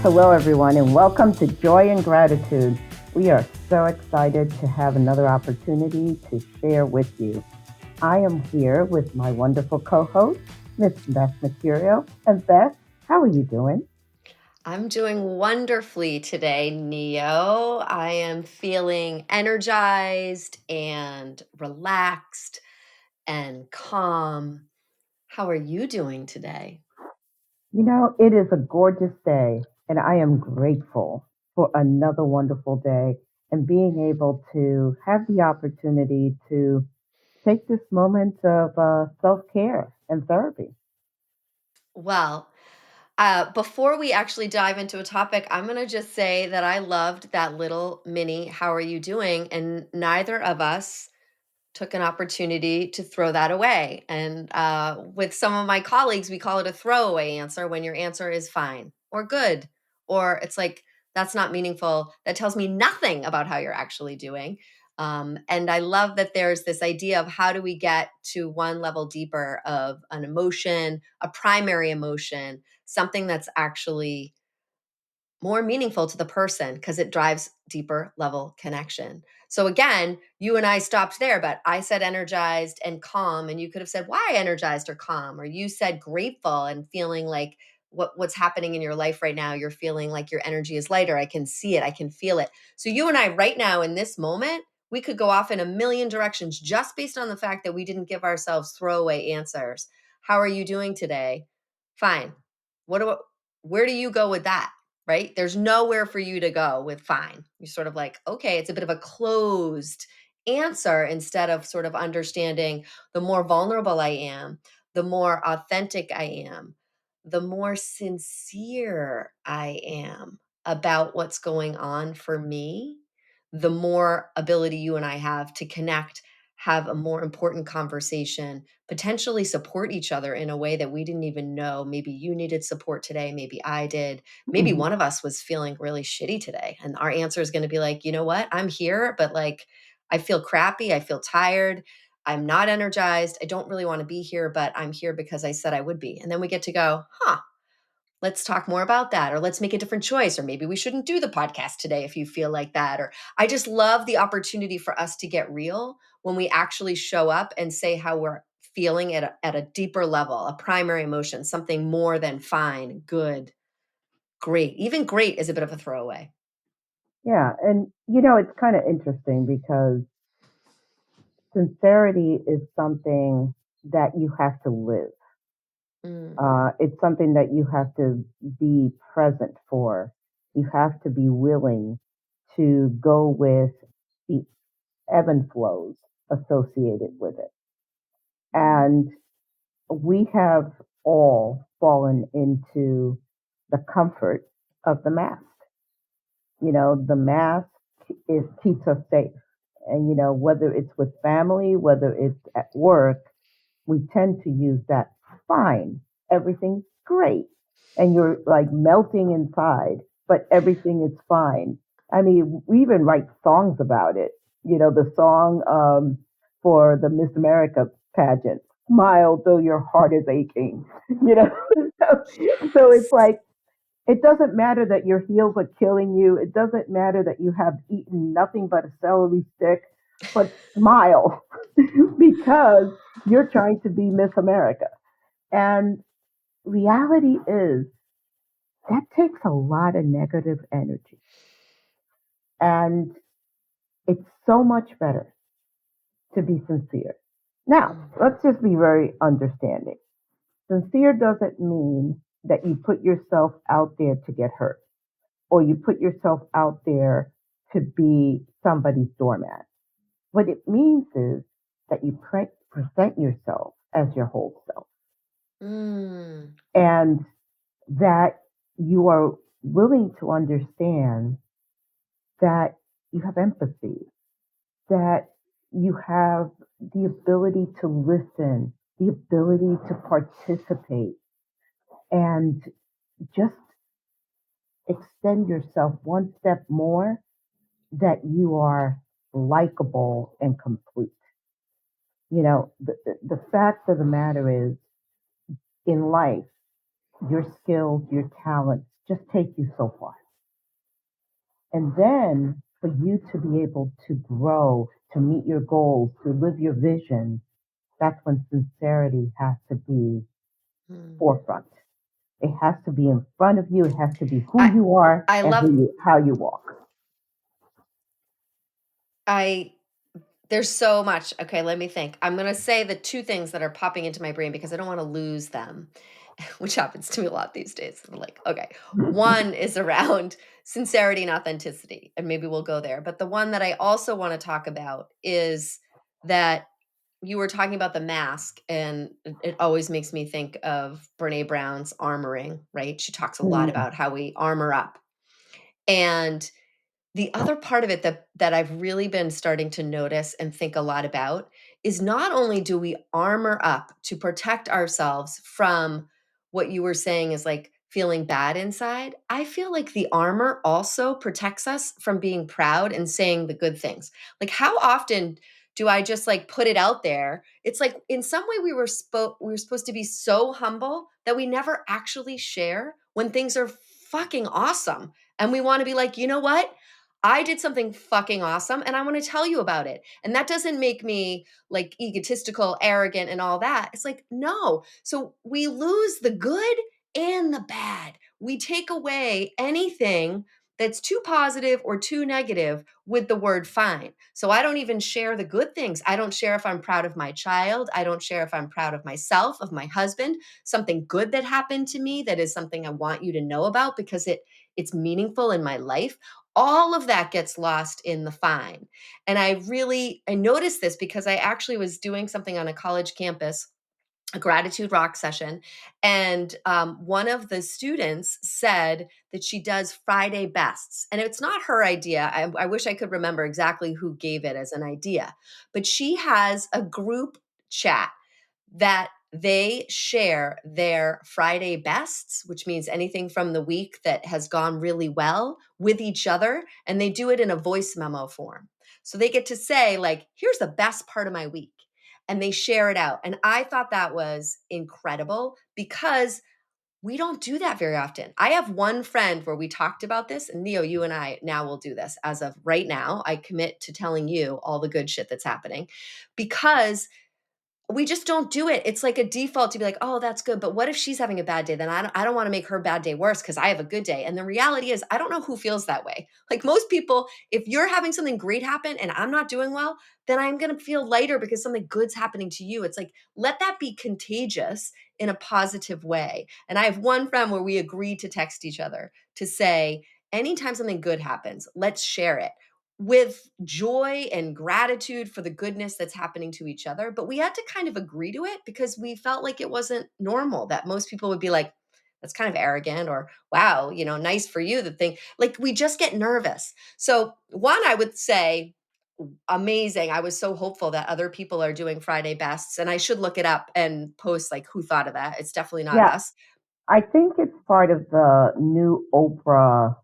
Hello, everyone, and welcome to Joy and Gratitude. We are so excited to have another opportunity to share with you. I am here with my wonderful co-host, Miss Beth Mercurio. And Beth, how are you doing? I'm doing wonderfully today, Nio. I am feeling energized and relaxed and calm. How are you doing today? It is a gorgeous day, and I am grateful for another wonderful day and being able to have the opportunity to take this moment of self-care and therapy. Well, before we actually dive into a topic, I'm going to just say that I loved that little mini, how are you doing? And neither of us took an opportunity to throw that away. And with some of my colleagues, we call it a throwaway answer when your answer is fine or good, or it's like, that's not meaningful. That tells me nothing about how you're actually doing. And I love that there's this idea of how do we get to one level deeper of an emotion, a primary emotion, something that's actually more meaningful to the person because it drives deeper level connection. So again, you and I stopped there, but I said energized and calm, and you could have said why energized or calm, or you said grateful and feeling like what's happening in your life right now. You're feeling like your energy is lighter. I can see it. I can feel it. So you and I right now in this moment, we could go off in a million directions just based on the fact that we didn't give ourselves throwaway answers. How are you doing today? Fine. What do where do you go with that? Right? There's nowhere for you to go with fine. You're sort of like, okay, it's a bit of a closed answer instead of sort of understanding the more vulnerable I am, the more authentic I am, the more sincere I am about what's going on for me, the more ability you and I have to connect, have a more important conversation, potentially support each other in a way that we didn't even know. Maybe you needed support today, maybe I did. Maybe Mhm. one of us was feeling really shitty today. And our answer is going to be like, you know what? I'm here, but like, I feel crappy. I feel tired. I'm not energized. I don't really want to be here, but I'm here because I said I would be. And then we get to go, huh, let's talk more about that. Or let's make a different choice. Or maybe we shouldn't do the podcast today if you feel like that. Or I just love the opportunity for us to get real when we actually show up and say how we're feeling at a deeper level, a primary emotion, something more than fine, good, great. Even great is a bit of a throwaway. Yeah, and it's kind of interesting because sincerity is something that you have to live. Mm, It's something that you have to be present for. You have to be willing to go with the ebb and flows associated with it. And we have all fallen into the comfort of the mask. The mask keeps us safe. And, whether it's with family, whether it's at work, we tend to use that fine. Everything's great. And you're like melting inside, but everything is fine. I mean, we even write songs about it. The song for the Miss America pageant, Smile Though Your Heart is Aching. You know, so it's like, it doesn't matter that your heels are killing you. It doesn't matter that you have eaten nothing but a celery stick, but smile because you're trying to be Miss America. And reality is that takes a lot of negative energy. And it's so much better to be sincere. Now, mm, let's just be very understanding. Sincere doesn't mean that you put yourself out there to get hurt or you put yourself out there to be somebody's doormat. What it means is that you present yourself as your whole self mm, and that you are willing to understand that you have empathy, that you have the ability to listen, the ability to participate, and just extend yourself one step more that you are likable and complete. The fact of the matter is, in life, your skills, your talents just take you so far. And then for you to be able to grow, to meet your goals, to live your vision, that's when sincerity has to be Mm. forefront. It has to be in front of you. It has to be who I you are I and love how you walk. I there's so much. Okay, let me think. I'm going to say the two things that are popping into my brain because I don't want to lose them, which happens to me a lot these days. I'm like, okay, one is around sincerity and authenticity, and maybe we'll go there. But the one that I also want to talk about is that you were talking about the mask, and it always makes me think of Brene Brown's armoring, right? She talks a lot Mm, about how we armor up. And the other part of it that I've really been starting to notice and think a lot about is not only do we armor up to protect ourselves from what you were saying is like feeling bad inside, I feel like the armor also protects us from being proud and saying the good things. Like how often do I just like put it out there? It's like in some way we were supposed to be so humble that we never actually share when things are fucking awesome. And we want to be like, you know what? I did something fucking awesome and I want to tell you about it. And that doesn't make me like egotistical, arrogant, and all that. It's like, no. So we lose the good and the bad. We take away anything that's too positive or too negative with the word fine. So I don't even share the good things. I don't share if I'm proud of my child. I don't share if I'm proud of myself, of my husband, something good that happened to me that is something I want you to know about because it's meaningful in my life. All of that gets lost in the fine. And I noticed this because I actually was doing something on a college campus, a gratitude rock session, and one of the students said that she does Friday bests, and it's not her idea. I wish I could remember exactly who gave it as an idea, but she has a group chat that they share their Friday bests, which means anything from the week that has gone really well with each other. And they do it in a voice memo form. So they get to say, like, here's the best part of my week. And they share it out. And I thought that was incredible because we don't do that very often. I have one friend where we talked about this, and Nio, you and I now will do this as of right now. I commit to telling you all the good shit that's happening because we just don't do it. It's like a default to be like, "Oh, that's good." But what if she's having a bad day? Then I don't want to make her bad day worse because I have a good day. And the reality is, I don't know who feels that way. Like most people, if you're having something great happen and I'm not doing well, then I'm going to feel lighter because something good's happening to you. It's like, let that be contagious in a positive way. And I have one friend where we agreed to text each other to say, anytime something good happens, let's share it with joy and gratitude for the goodness that's happening to each other. But we had to kind of agree to it because we felt like it wasn't normal, that most people would be like, that's kind of arrogant, or wow, nice for you. The thing, like, we just get nervous. So, one, I would say, amazing. I was so hopeful that other people are doing Friday bests, and I should look it up and post like who thought of that. It's definitely not yeah, us. I think it's part of the new Oprah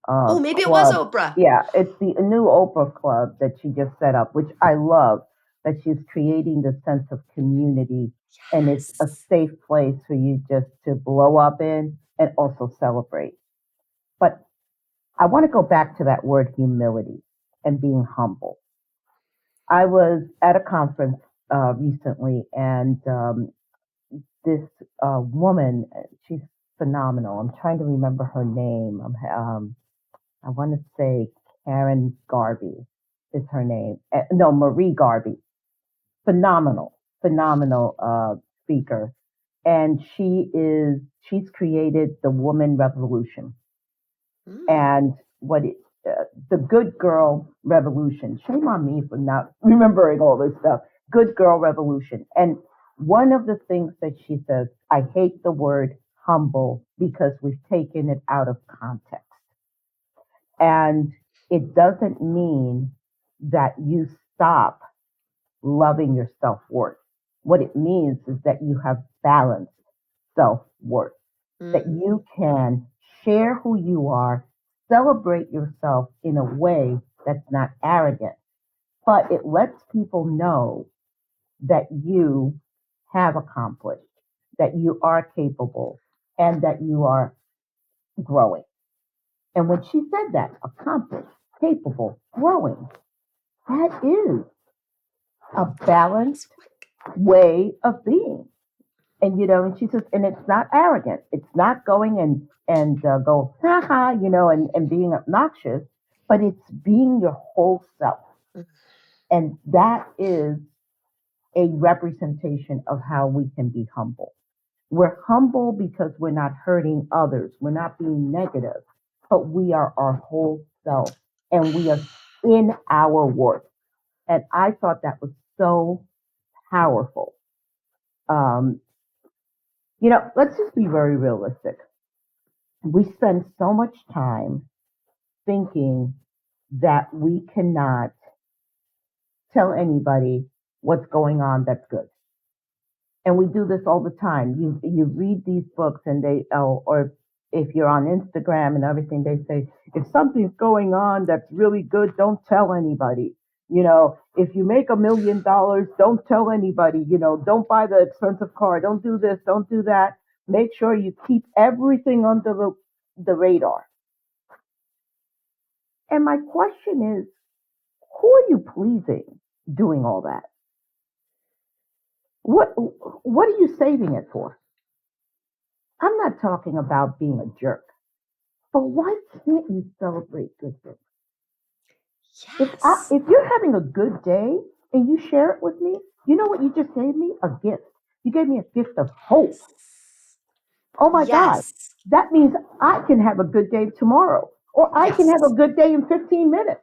Oh, maybe it was club. Oprah. Yeah, it's the new Oprah club that she just set up, which I love. That she's creating the sense of community, and it's a Yes. safe place for you just to blow up in and also celebrate. But I want to go back to that word humility and being humble. I was at a conference recently, and this woman, she's phenomenal. I'm trying to remember her name. I want to say Karen Garvey is her name. No, Marie Garvey. Phenomenal, phenomenal speaker. And she's created the Woman Revolution. Mm. And the Good Girl Revolution. Shame on me for not remembering all this stuff. Good Girl Revolution. And one of the things that she says, I hate the word humble because we've taken it out of context. And it doesn't mean that you stop loving your self worth. What it means is that you have balanced self worth, that Mm. you can share who you are, celebrate yourself in a way that's not arrogant, but it lets people know that you have accomplished, that you are capable, and that you are growing. And when she said that, accomplished, capable, growing, that is a balanced That's what way of being. And and she says, and it's not arrogant. It's not going and go ha ha, and being obnoxious, but it's being your whole self. mm, And that is a representation of how we can be humble. We're humble because we're not hurting others. We're not being negative, but we are our whole self and we are in our worth. And I thought that was so powerful. Um, let's just be very realistic. We spend so much time thinking that we cannot tell anybody what's going on that's good. And we do this all the time. You read these books and or if you're on Instagram and everything, they say if something's going on that's really good, don't tell anybody. If you make $1 million, don't tell anybody. Don't buy the expensive car. Don't do this. Don't do that. Make sure you keep everything under the radar. And my question is, who are you pleasing doing all that? What are you saving it for? I'm not talking about being a jerk, but why can't you celebrate good things? yes. If you're having a good day and you share it with me, you know what you just gave me? A gift. You gave me a gift of hope. Oh my God. Yes. That means I can have a good day tomorrow, or I can have a Yes. good day in 15 minutes.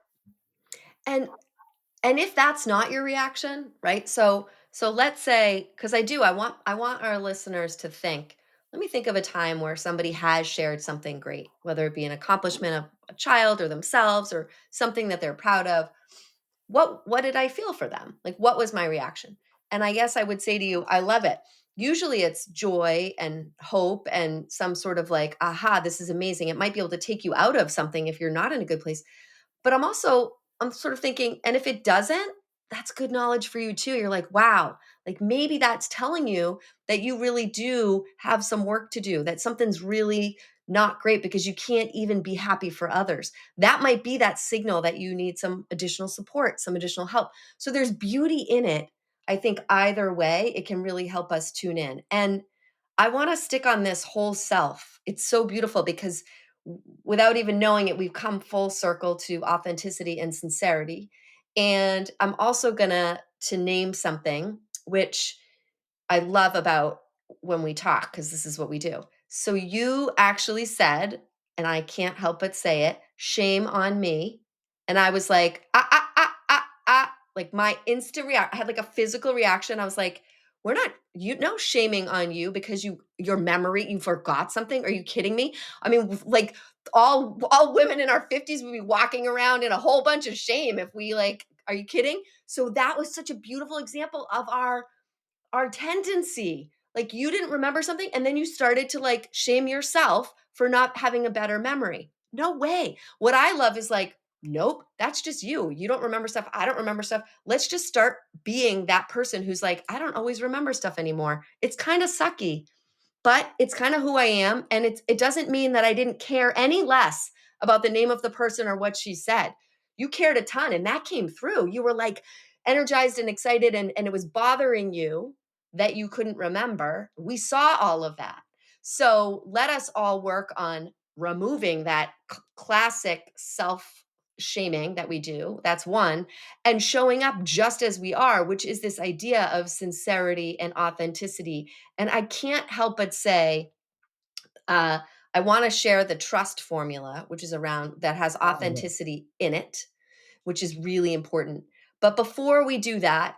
And and if that's not your reaction, right? So let's say, because I want our listeners to think, let me think of a time where somebody has shared something great, whether it be an accomplishment of a child or themselves or something that they're proud of. What did I feel for them? Like, what was my reaction? And I guess I would say to you, I love it. Usually it's joy and hope and some sort of like, aha, this is amazing. It might be able to take you out of something if you're not in a good place. But I'm sort of thinking, and if it doesn't, that's good knowledge for you too. You're like, wow, like maybe that's telling you that you really do have some work to do, that something's really not great because you can't even be happy for others. That might be that signal that you need some additional support, some additional help. So there's beauty in it. I think either way, it can really help us tune in. And I want to stick on this whole self. It's so beautiful because without even knowing it, we've come full circle to authenticity and sincerity. And I'm also gonna to name something which I love about when we talk, because this is what we do. So you actually said, and I can't help but say it, shame on me. And I was like, like my instant react. I had like a physical reaction. I was like, we're not, you know, shaming on you because your memory, you forgot something. Are you kidding me? I mean, like all women in our 50s would be walking around in a whole bunch of shame if we like, are you kidding? So that was such a beautiful example of our tendency. Like you didn't remember something and then you started to like shame yourself for not having a better memory. No way. What I love is like, nope, that's just you. You don't remember stuff. I don't remember stuff. Let's just start being that person who's like, I don't always remember stuff anymore. It's kind of sucky, but it's kind of who I am. And it doesn't mean that I didn't care any less about the name of the person or what she said. You cared a ton and that came through. You were like energized and excited and it was bothering you that you couldn't remember. We saw all of that. So let us all work on removing that classic self shaming that we do. That's one. And showing up just as we are, which is this idea of sincerity and authenticity. And I can't help but say, uh, I want to share the trust formula, which is around that has Oh, yeah. authenticity in it, which is really important. But before we do that,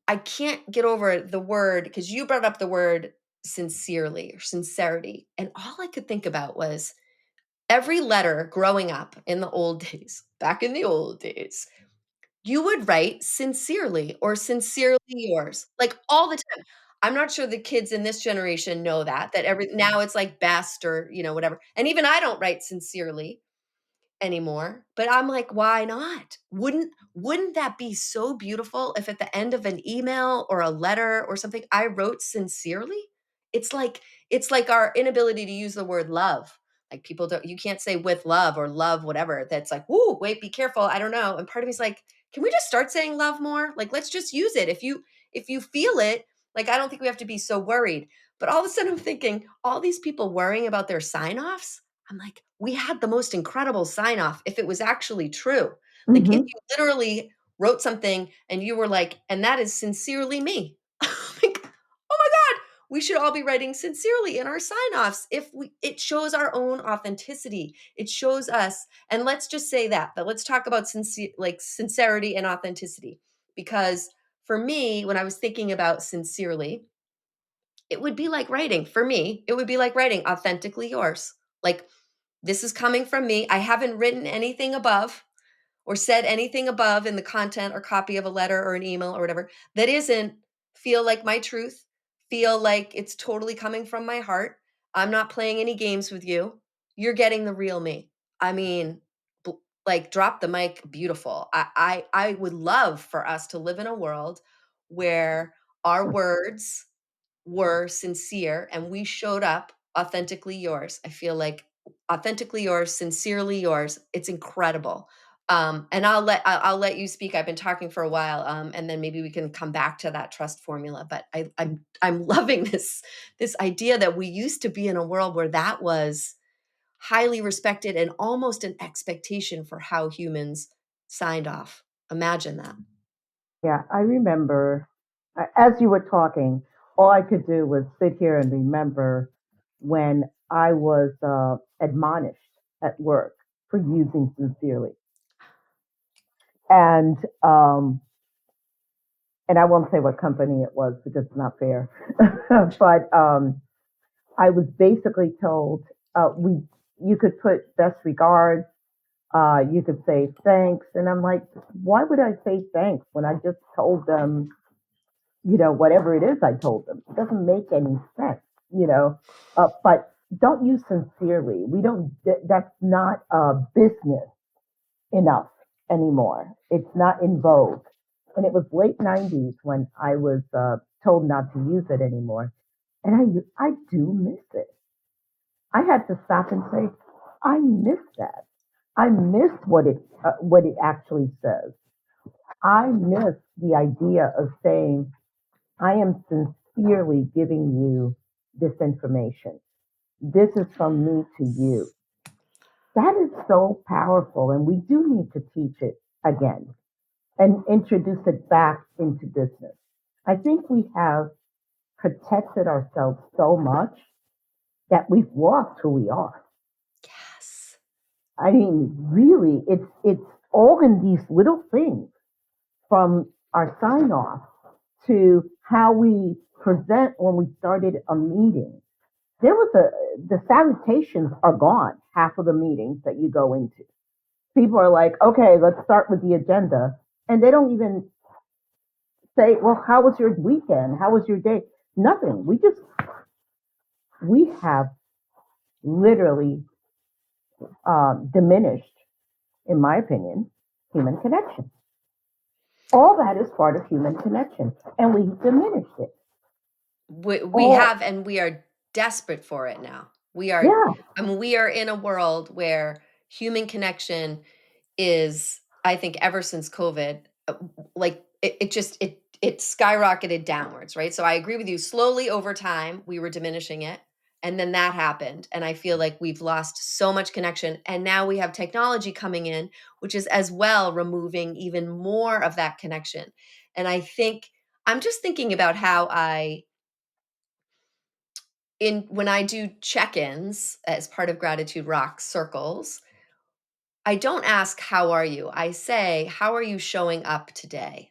I can't get over the word because you brought up the word sincerely or sincerity. And all I could think about was every letter growing up in the old days, back in the old days, you would write sincerely or sincerely yours, like all the time. I'm not sure the kids in this generation know that every now it's like best or, whatever. And even I don't write sincerely anymore, but I'm like, why not? Wouldn't that be so beautiful if at the end of an email or a letter or something I wrote sincerely? It's like it's like our inability to use the word love. Like people don't, you can't say with love or love, whatever. That's like, whoo, wait, be careful. I don't know. And part of me is like, can we just start saying love more? Like, let's just use it. If you feel it, like, I don't think we have to be so worried. But all of a sudden I'm thinking, all these people worrying about their sign offs. I'm like, we had the most incredible sign off if it was actually true. Like, if Hmm. you literally wrote something and you were like, and that is sincerely me. Like, oh my God, we should all be writing sincerely in our sign-offs. If we, it shows our own authenticity. It shows us, and let's just say that, but let's talk about sincerity and authenticity. Because for me, when I was thinking about sincerely, it would be like writing, for me, it would be like writing authentically yours. Like, this is coming from me. I haven't written anything above or said anything above in the content or copy of a letter or an email or whatever that isn't feel like my truth, feel like it's totally coming from my heart. I'm not playing any games with you. You're getting the real me. I mean, like, drop the mic, beautiful. I would love for us to live in a world where our words were sincere and we showed up authentically yours. I feel like authentically yours, sincerely yours. It's incredible. And I'll let you speak. I've been talking for a while, and then maybe we can come back to that trust formula. But I'm loving this idea that we used to be in a world where that was highly respected and almost an expectation for how humans signed off. Imagine that. Yeah, I remember as you were talking, all I could do was sit here and remember when I was admonished at work for using sincerely. And and I won't say what company it was because it's not fair. But I was basically told we you could put best regards, you could say thanks, and I'm like, why would I say thanks when I just told them, whatever it is I told them? It doesn't make any sense, you know. But don't use sincerely. We don't. That's not business enough anymore. It's not in vogue. And it was late '90s when I was told not to use it anymore, and I do miss it. I had to stop and say, I miss that. I miss what it actually says. I miss the idea of saying, I am sincerely giving you this information. This is from me to you. That is so powerful, and we do need to teach it again and introduce it back into business. I think we have protected ourselves so much that we've lost who we are. Yes. I mean, really, it's all in these little things, from our sign off to how we present when we started a meeting. The salutations are gone half of the meetings that you go into. People are like, okay, let's start with the agenda. And they don't even say, well, how was your weekend? How was your day? Nothing. We have literally diminished, in my opinion, human connection. All that is part of human connection, and we've diminished it. We All, have, and we are desperate for it now. We are, yeah, I mean, we are in a world where human connection is, I think, ever since COVID, like it skyrocketed downwards, right? So I agree with you. Slowly over time, we were diminishing it. And then that happened. And I feel like we've lost so much connection. And now we have technology coming in, which is as well removing even more of that connection. And I think I'm just thinking about how in when I do check-ins as part of Gratitude Rock circles, I don't ask, "How are you?" I say, "How are you showing up today?"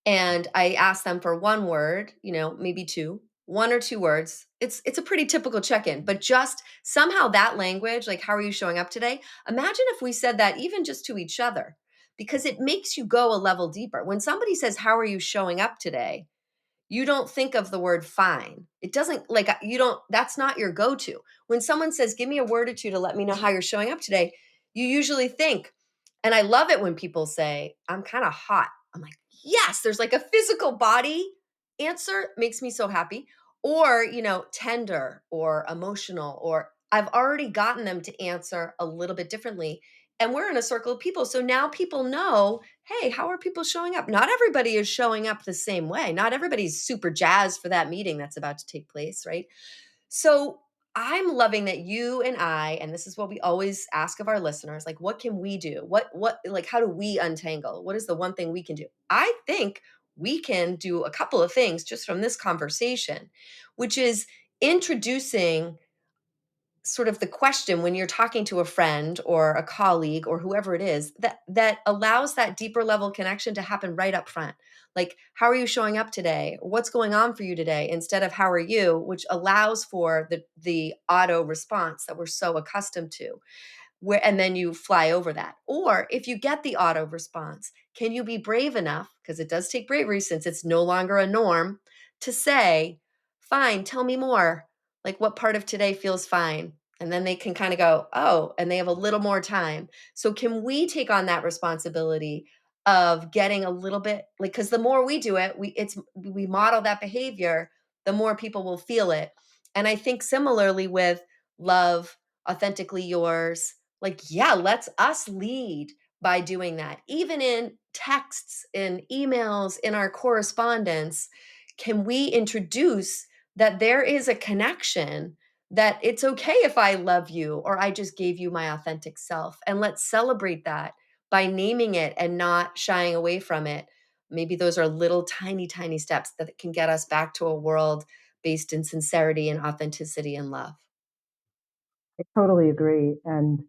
And I ask them for one word, maybe two, 1 or 2 words. It's a pretty typical check-in, but just somehow that language, like, "How are you showing up today?" Imagine if we said that even just to each other, because it makes you go a level deeper. When somebody says, "How are you showing up today?" You don't think of the word fine. It doesn't, like, you don't, that's not your go to. When someone says, "Give me a word or two to let me know how you're showing up today," you usually think, and I love it when people say, "I'm kind of hot." I'm like, yes, there's like a physical body answer, makes me so happy. Or, tender or emotional, or I've already gotten them to answer a little bit differently. And we're in a circle of people. So now people know, hey, how are people showing up? Not everybody is showing up the same way. Not everybody's super jazzed for that meeting that's about to take place, right? So I'm loving that you and I, and this is what we always ask of our listeners, like, what can we do? Like, how do we untangle? What is the one thing we can do? I think we can do a couple of things just from this conversation, which is introducing sort of the question when you're talking to a friend or a colleague or whoever it is that allows that deeper level connection to happen right up front. Like, how are you showing up today? What's going on for you today? Instead of how are you, which allows for the auto response that we're so accustomed to, where and then you fly over that. Or if you get the auto response, can you be brave enough, because it does take bravery since it's no longer a norm, to say, fine, tell me more, like what part of today feels fine? And then they can kind of go, oh, and they have a little more time. So can we take on that responsibility of getting a little bit, like, because the more we do it, we model that behavior, the more people will feel it. And I think similarly with love, authentically yours, like, yeah, let's us lead by doing that. Even in texts, in emails, in our correspondence, can we introduce that there is a connection, that it's okay if I love you or I just gave you my authentic self? And let's celebrate that by naming it and not shying away from it. Maybe those are little tiny, tiny steps that can get us back to a world based in sincerity and authenticity and love. I totally agree. And,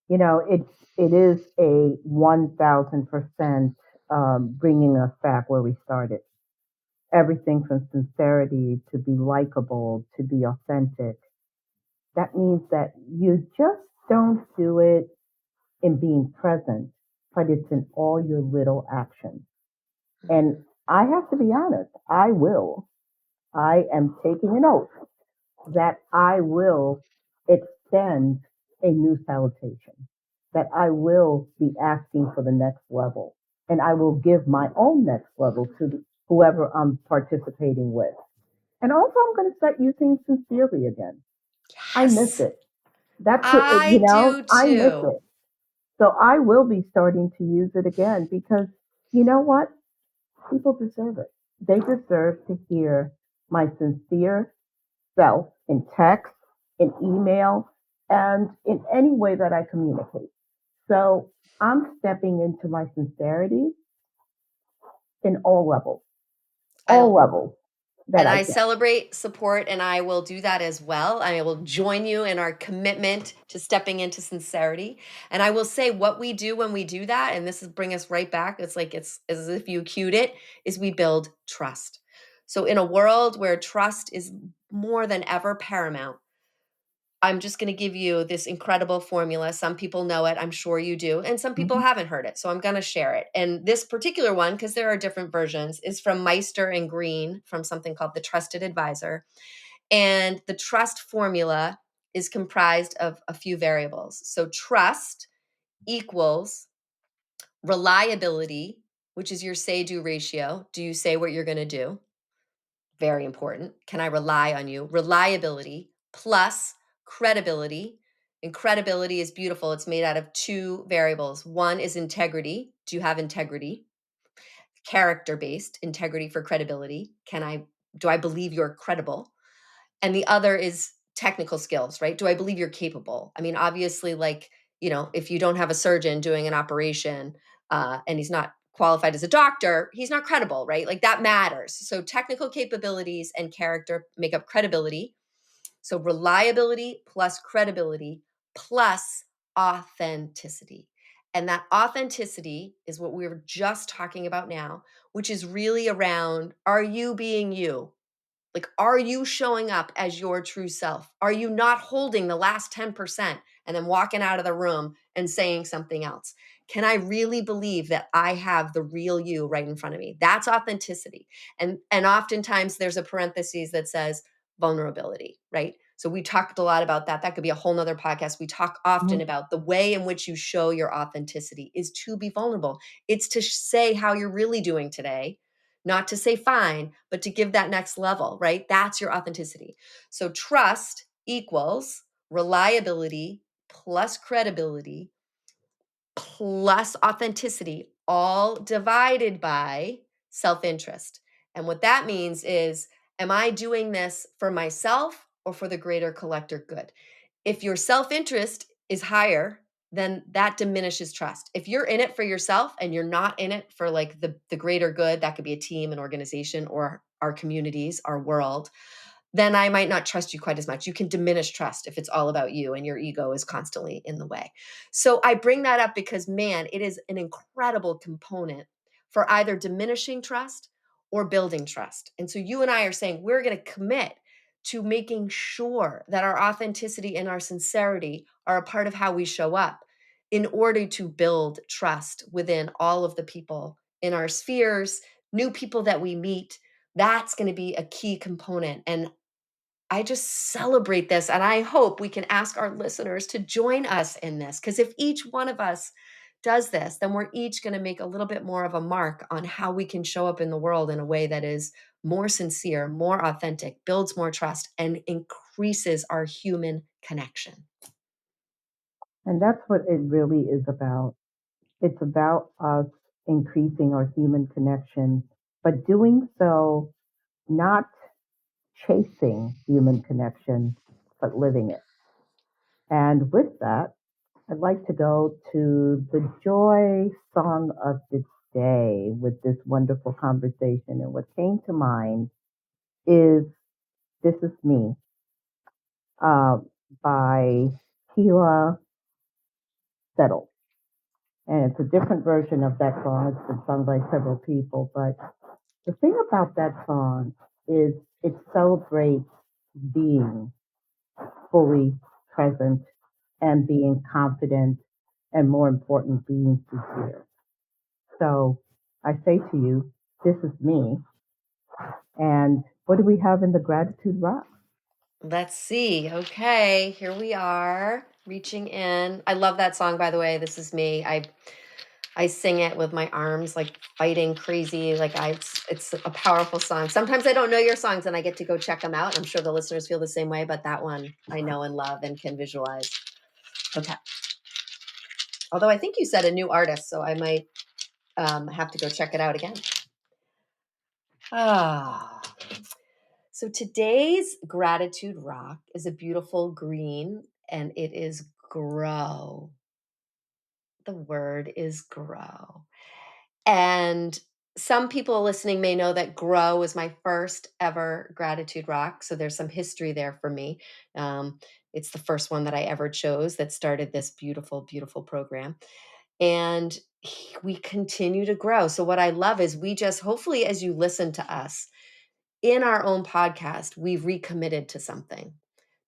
it is a 1000% bringing us back where we started. Everything from sincerity to be likable to be authentic. That means that you just don't do it in being present, but it's in all your little actions. And I have to be honest, I am taking an oath that I will extend a new salutation, that I will be asking for the next level, and I will give my own next level to whoever I'm participating with. And also, I'm going to start using sincerely again. I miss Yes, it. That's what, I do I miss too. it. So I will be starting to use it again because you know what? People deserve it. They deserve to hear my sincere self in text, in email, and in any way that I communicate. So I'm stepping into my sincerity in I all levels that and I I can. celebrate support, and I will do that as well. I will join you in our commitment to stepping into sincerity. And I will say what we do when we do that, and this is bring us right back. It's like it's as if you cued it, is we build trust. So in a world where trust is more than ever paramount, I'm just going to give you this incredible formula. Some people know it, I'm sure you do, and some people Mhm. haven't heard it. So I'm going to share it. And this particular one, because there are different versions, is from Meister and Green from something called The Trusted Advisor. And the trust formula is comprised of a few variables. So trust equals reliability, which is your say do ratio. Do you say what you're going to do? Very important. Can I rely on you? Reliability plus credibility. And credibility is beautiful. It's made out of two variables. One is integrity. Do you have integrity? Character based, integrity for credibility. Do I believe you're credible? And the other is technical skills, right? Do I believe you're capable? I mean, obviously, like, if you don't have a surgeon doing an operation, and he's not qualified as a doctor, he's not credible, right? Like, that matters. So technical capabilities and character make up credibility. So reliability plus credibility plus authenticity. And that authenticity is what we were just talking about now, which is really around, are you being you? Like, are you showing up as your true self? Are you not holding the last 10% and then walking out of the room and saying something else? Can I really believe that I have the real you right in front of me? That's authenticity. And oftentimes there's a parenthesis that says vulnerability, right? So we talked a lot about that. That could be a whole nother podcast. We talk often Mhm. about the way in which you show your authenticity is to be vulnerable. It's to say how you're really doing today, not to say fine, but to give that next level, right? That's your authenticity. So trust equals reliability plus credibility plus authenticity, all divided by self-interest. And what that means is, am I doing this for myself or for the greater collector good? If your self-interest is higher, then that diminishes trust. If you're in it for yourself and you're not in it for like the greater good, that could be a team, an organization, or our communities, our world, then I might not trust you quite as much. You can diminish trust if it's all about you and your ego is constantly in the way. So I bring that up because, man, it is an incredible component for either diminishing trust or building trust. And so you and I are saying we're going to commit to making sure that our authenticity and our sincerity are a part of how we show up in order to build trust within all of the people in our spheres, new people that we meet. That's going to be a key component. And I just celebrate this. And I hope we can ask our listeners to join us in this. Because if each one of us does this, then we're each going to make a little bit more of a mark on how we can show up in the world in a way that is more sincere, more authentic, builds more trust, and increases our human connection. And that's what it really is about. It's about us increasing our human connection, but doing so not chasing human connection, but living it. And with that, I'd like to go to the joy song of the day with this wonderful conversation. And what came to mind is This Is Me uh, by Keala. And it's a different version of that song. It's been sung by several people. But the thing about that song is it celebrates being fully present and being confident and, more important, being sincere. So I say to you, this is me. And what do we have in the gratitude rock? Let's see. Okay, here we are, reaching in. I love that song, by the way. This is me. I sing it with my arms like fighting crazy. Like it's a powerful song. Sometimes I don't know your songs and I get to go check them out. I'm sure the listeners feel the same way, but that one I know and love and can visualize. Okay. Although I think you said a new artist, so I might have to go check it out again. Ah. So today's gratitude rock is a beautiful green and it is grow. The word is grow. And some people listening may know that Grow was my first ever gratitude rock. So there's some history there for me. Um, it's the first one that I ever chose that started this beautiful, beautiful program. And we continue to grow. So, what I love is we just, hopefully, as you listen to us, in our own podcast, we've recommitted to something,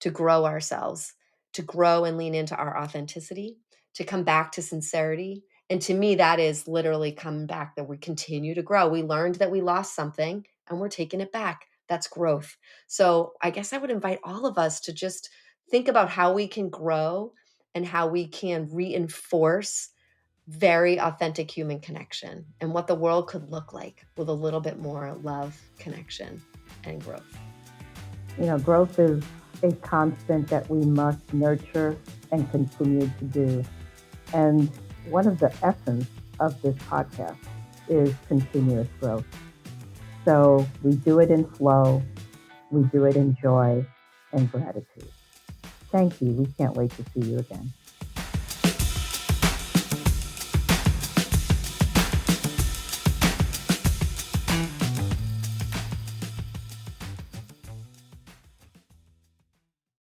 to grow ourselves, to grow and lean into our authenticity, to come back to sincerity. And to me, that is literally coming back, that we continue to grow. We learned that we lost something and we're taking it back. That's growth. So I guess I would invite all of us to just think about how we can grow and how we can reinforce very authentic human connection and what the world could look like with a little bit more love, connection, and growth. Growth is a constant that we must nurture and continue to do. And one of the essence of this podcast is continuous growth. So we do it in flow, we do it in joy and gratitude. Thank you. We can't wait to see you again.